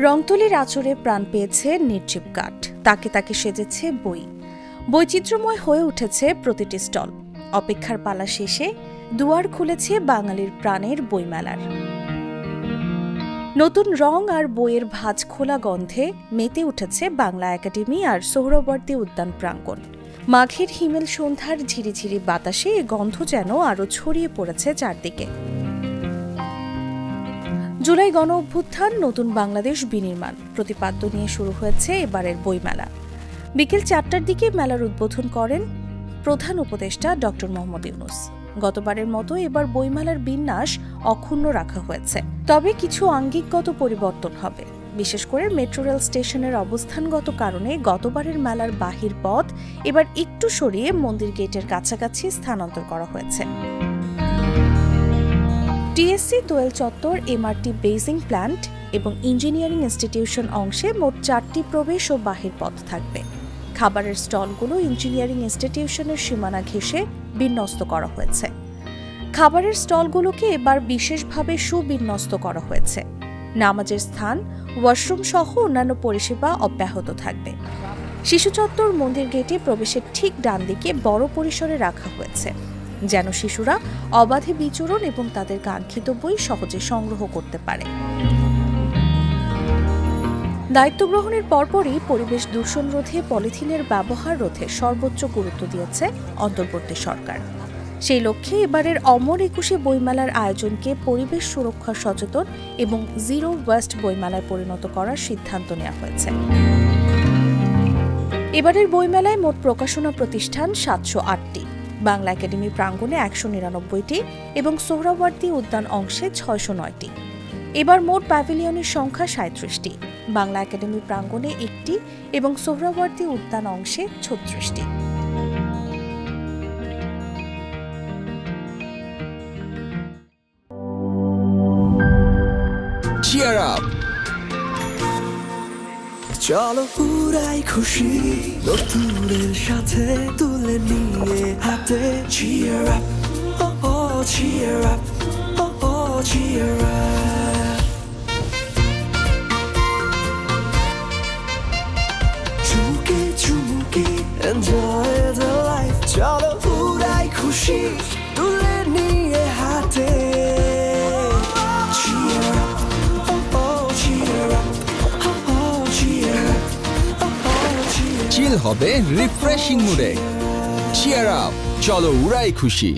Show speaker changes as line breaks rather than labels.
রংতুলির আঁচড়ে প্রাণ পেয়েছে নির্জীব কাঠ, তাকে তাকে সেজেছে বই। বৈচিত্র্যময় হয়ে উঠেছে প্রতিটি স্টল। অপেক্ষার পালা শেষে দুয়ার খুলেছে বাঙালির প্রাণের বইমেলার। নতুন রং আর বইয়ের ভাঁজ খোলা গন্ধে মেতে উঠেছে বাংলা একাডেমি আর সোহরাওয়ার্দী উদ্যান প্রাঙ্গণ। মাঘের হিমেল সন্ধ্যার ঝিরিঝিরি বাতাসে এ গন্ধ যেন আরও ছড়িয়ে পড়েছে চারদিকে। জুলাই গণ অভ্যুত্থান, নতুন বাংলাদেশ বিনির্মাণ প্রতিপাদ্য নিয়ে শুরু হয়েছে এবারের বইমেলা। বিকেল 4টার দিকে মেলার উদ্বোধন করেন প্রধান উপদেষ্টা ড. মোহাম্মদ ইউনূস। গতবারের মতো এবার বইমেলার বিন্যাস অক্ষুণ্ণ রাখা হয়েছে, তবে কিছু আঙ্গিকগত পরিবর্তন হবে। বিশেষ করে মেট্রো রেল স্টেশনের অবস্থানগত কারণে গতবারের মেলার বাহির পথ এবার একটু সরিয়ে মন্দির গেটের কাছাকাছি স্থানান্তর করা হয়েছে। টিএসসি, দোয়েল চত্বর, এমআরটি বেজিং প্ল্যান্ট এবং ইঞ্জিনিয়ারিং ইনস্টিটিউশন অংশে মোট 4টি প্রবেশ ও বাহির পথ থাকবে। খাবারের স্টলগুলো ইঞ্জিনিয়ারিং ইনস্টিটিউশনের সীমানা ঘেঁষে বিন্যস্ত করা হয়েছে। খাবারের স্টলগুলোকে এবার বিশেষভাবে সুবিন্যস্ত করা হয়েছে। নামাজের স্থান, ওয়াশরুম সহ অন্যান্য পরিষেবা অব্যাহত থাকবে। শিশু চত্বর মন্দির গেটে প্রবেশের ঠিক ডান দিকে বড় পরিসরে রাখা হয়েছে, যেন শিশুরা অবাধে বিচরণ এবং তাদের কাঙ্ক্ষিত বই সহজে সংগ্রহ করতে পারে। দায়িত্ব গ্রহণের পরপরই পরিবেশ দূষণ রোধে পলিথিনের ব্যবহার রোধে সর্বোচ্চ গুরুত্ব দিয়েছে অন্তর্বর্তী সরকার। সেই লক্ষ্যে এবারের অমর ২১শে বইমেলার আয়োজনকে পরিবেশ সুরক্ষা সচেতন এবং জিরো ওয়েস্ট বইমেলায় পরিণত করার সিদ্ধান্ত নেওয়া হয়েছে। এবারের বইমেলায় মোট প্রকাশনা প্রতিষ্ঠান ৭০৮টি, বাংলা একাডেমি প্রাঙ্গণে ১৯৯টি এবং সোহরাওয়ার্দী উদ্যান অংশে ৬০৯টি। এবার মোট প্যাভিলিয়নের সংখ্যা ৩৭টি, বাংলা একাডেমি প্রাঙ্গণে ১টি এবং সোহরাওয়ার্দী উদ্যান অংশে ৩৬টি।
Cheer up! চলো পুরাই খুশি নতুনের সাথে তুলে নিয়ে হাতে। Cheer up, oh oh, cheer up, oh oh, cheer up. চুমুকে চুমুকে enjoy the life. চলো পুরাই খুশি তুলে নিয়ে হাতে। Cheer up, oh oh, cheer up. চিল হবে রিফ্রেশিং মুডে। চিয়ার আপ, চলো উড়াই খুশি।